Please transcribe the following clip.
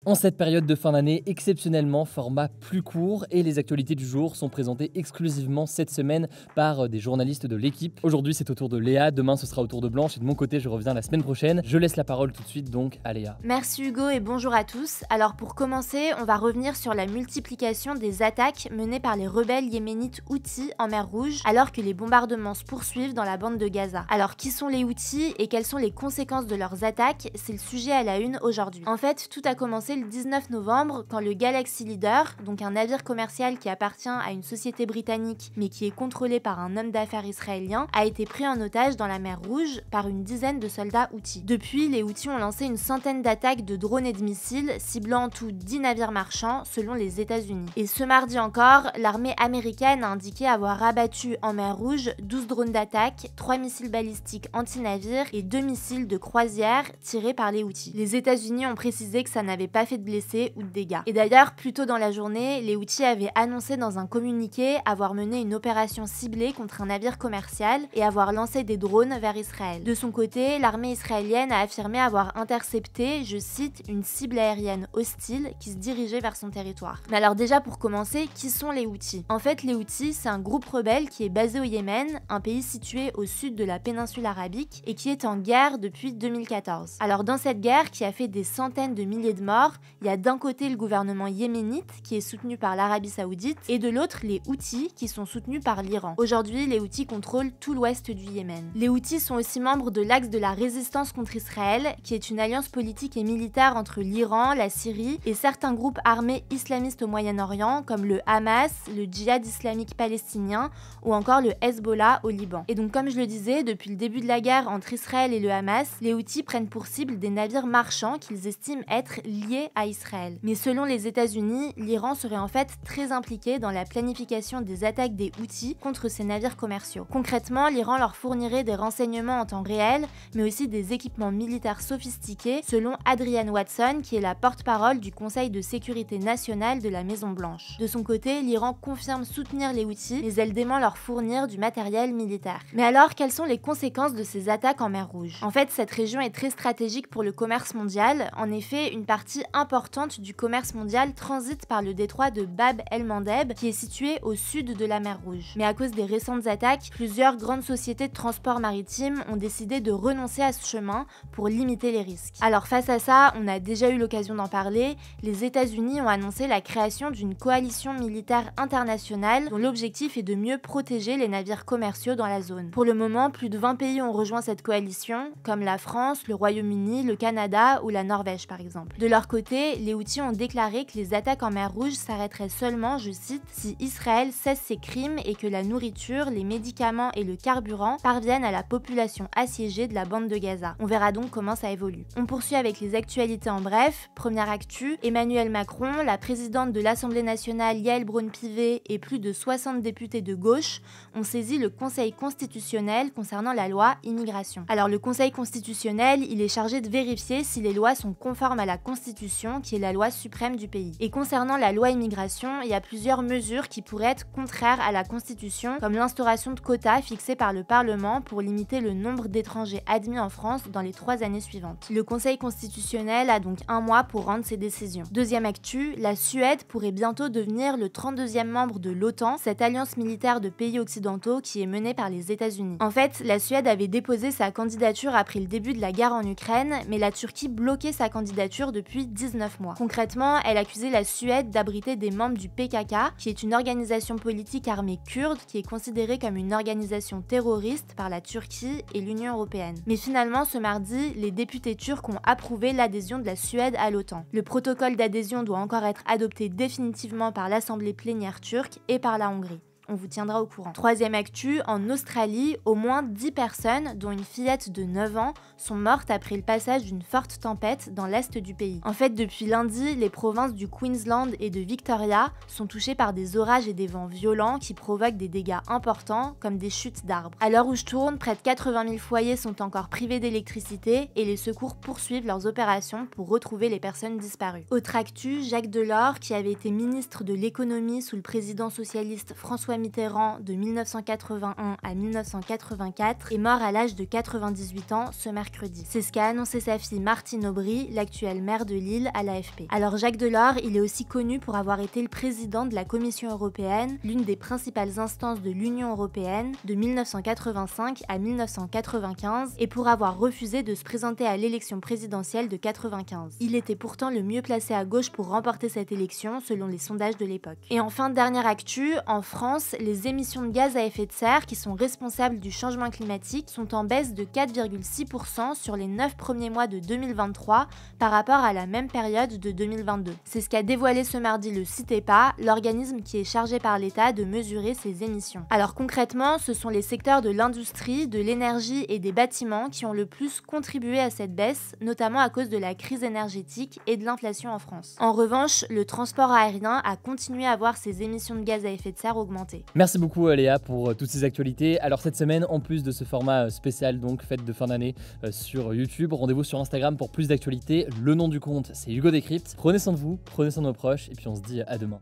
En cette période de fin d'année, exceptionnellement, format plus court et les actualités du jour sont présentées exclusivement cette semaine par des journalistes de l'équipe. Aujourd'hui, c'est au tour de Léa, demain ce sera au tour de Blanche et de mon côté, je reviens la semaine prochaine. Je laisse la parole tout de suite donc à Léa. Merci Hugo et bonjour à tous. Alors pour commencer, on va revenir sur la multiplication des attaques menées par les rebelles yéménites Houthis en mer Rouge alors que les bombardements se poursuivent dans la bande de Gaza. Alors qui sont les Houthis et quelles sont les conséquences de leurs attaques? C'est le sujet à la une aujourd'hui. En fait, tout a commencé le 19 novembre quand le Galaxy Leader, donc un navire commercial qui appartient à une société britannique mais qui est contrôlé par un homme d'affaires israélien, a été pris en otage dans la mer Rouge par une dizaine de soldats Houthis. Depuis, les Houthis ont lancé une centaine d'attaques de drones et de missiles, ciblant en tout 10 navires marchands selon les États-Unis. Et ce mardi encore, l'armée américaine a indiqué avoir abattu en mer Rouge 12 drones d'attaque, 3 missiles balistiques anti-navires et 2 missiles de croisière tirés par les Houthis. Les États-Unis ont précisé que ça n'avait pas fait de blessés ou de dégâts. Et d'ailleurs, plus tôt dans la journée, les Houthis avaient annoncé dans un communiqué avoir mené une opération ciblée contre un navire commercial et avoir lancé des drones vers Israël. De son côté, l'armée israélienne a affirmé avoir intercepté, je cite, une cible aérienne hostile qui se dirigeait vers son territoire. Mais alors déjà pour commencer, qui sont les Houthis? En fait, les Houthis, c'est un groupe rebelle qui est basé au Yémen, un pays situé au sud de la péninsule arabique et qui est en guerre depuis 2014. Alors dans cette guerre qui a fait des centaines de milliers de morts, il y a d'un côté le gouvernement yéménite qui est soutenu par l'Arabie Saoudite et de l'autre les Houthis qui sont soutenus par l'Iran. Aujourd'hui, les Houthis contrôlent tout l'ouest du Yémen. Les Houthis sont aussi membres de l'Axe de la résistance contre Israël, qui est une alliance politique et militaire entre l'Iran, la Syrie et certains groupes armés islamistes au Moyen-Orient comme le Hamas, le Djihad islamique palestinien ou encore le Hezbollah au Liban. Et donc comme je le disais, depuis le début de la guerre entre Israël et le Hamas, les Houthis prennent pour cible des navires marchands qu'ils estiment être liés à Israël. Mais selon les États-Unis, l'Iran serait en fait très impliqué dans la planification des attaques des Houthis contre ces navires commerciaux. Concrètement, l'Iran leur fournirait des renseignements en temps réel, mais aussi des équipements militaires sophistiqués, selon Adrienne Watson, qui est la porte-parole du Conseil de sécurité nationale de la Maison-Blanche. De son côté, l'Iran confirme soutenir les Houthis, mais elle dément leur fournir du matériel militaire. Mais alors, quelles sont les conséquences de ces attaques en mer Rouge? En fait, cette région est très stratégique pour le commerce mondial. En effet, une partie importante du commerce mondial transite par le détroit de Bab el-Mandeb, qui est situé au sud de la mer Rouge. Mais à cause des récentes attaques, plusieurs grandes sociétés de transport maritime ont décidé de renoncer à ce chemin pour limiter les risques. Alors face à ça, on a déjà eu l'occasion d'en parler, les États-Unis ont annoncé la création d'une coalition militaire internationale dont l'objectif est de mieux protéger les navires commerciaux dans la zone. Pour le moment, plus de 20 pays ont rejoint cette coalition, comme la France, le Royaume-Uni, le Canada ou la Norvège par exemple. De leur côté, les Houthis ont déclaré que les attaques en mer Rouge s'arrêteraient seulement, je cite, si Israël cesse ses crimes et que la nourriture, les médicaments et le carburant parviennent à la population assiégée de la bande de Gaza. On verra donc comment ça évolue. On poursuit avec les actualités en bref. Première actu, Emmanuel Macron, la présidente de l'Assemblée nationale Yaël Braun-Pivet et plus de 60 députés de gauche ont saisi le Conseil constitutionnel concernant la loi immigration. Alors le Conseil constitutionnel, il est chargé de vérifier si les lois sont conformes à la Constitution, qui est la loi suprême du pays. Et concernant la loi immigration, il y a plusieurs mesures qui pourraient être contraires à la Constitution, comme l'instauration de quotas fixés par le Parlement pour limiter le nombre d'étrangers admis en France dans les 3 années suivantes. Le Conseil constitutionnel a donc 1 mois pour rendre ses décisions. Deuxième actu, la Suède pourrait bientôt devenir le 32e membre de l'OTAN, cette alliance militaire de pays occidentaux qui est menée par les États-Unis. En fait, la Suède avait déposé sa candidature après le début de la guerre en Ukraine, mais la Turquie bloquait sa candidature depuis 19 mois. Concrètement, elle accusait la Suède d'abriter des membres du PKK, qui est une organisation politique armée kurde qui est considérée comme une organisation terroriste par la Turquie et l'Union européenne. Mais finalement, ce mardi, les députés turcs ont approuvé l'adhésion de la Suède à l'OTAN. Le protocole d'adhésion doit encore être adopté définitivement par l'Assemblée plénière turque et par la Hongrie. On vous tiendra au courant. Troisième actu, en Australie, au moins 10 personnes, dont une fillette de 9 ans, sont mortes après le passage d'une forte tempête dans l'est du pays. En fait, depuis lundi, les provinces du Queensland et de Victoria sont touchées par des orages et des vents violents qui provoquent des dégâts importants, comme des chutes d'arbres. À l'heure où je tourne, près de 80 000 foyers sont encore privés d'électricité et les secours poursuivent leurs opérations pour retrouver les personnes disparues. Autre actu, Jacques Delors, qui avait été ministre de l'économie sous le président socialiste François François Mitterrand de 1981 à 1984 est mort à l'âge de 98 ans ce mercredi. C'est ce qu'a annoncé sa fille Martine Aubry, l'actuelle maire de Lille, à l'AFP. Alors Jacques Delors, il est aussi connu pour avoir été le président de la Commission européenne, l'une des principales instances de l'Union européenne, de 1985 à 1995, et pour avoir refusé de se présenter à l'élection présidentielle de 95. Il était pourtant le mieux placé à gauche pour remporter cette élection, selon les sondages de l'époque. Et enfin, dernière actu, en France, les émissions de gaz à effet de serre, qui sont responsables du changement climatique, sont en baisse de 4,6% sur les 9 premiers mois de 2023 par rapport à la même période de 2022. C'est ce qu'a dévoilé ce mardi le CITEPA, l'organisme qui est chargé par l'État de mesurer ces émissions. Alors concrètement, ce sont les secteurs de l'industrie, de l'énergie et des bâtiments qui ont le plus contribué à cette baisse, notamment à cause de la crise énergétique et de l'inflation en France. En revanche, le transport aérien a continué à voir ses émissions de gaz à effet de serre augmenter. Merci beaucoup Léa pour toutes ces actualités. Alors cette semaine, en plus de ce format spécial, donc fête de fin d'année sur YouTube, rendez-vous sur Instagram pour plus d'actualités. Le nom du compte, c'est Hugo Décrypte. Prenez soin de vous, prenez soin de vos proches, et puis on se dit à demain.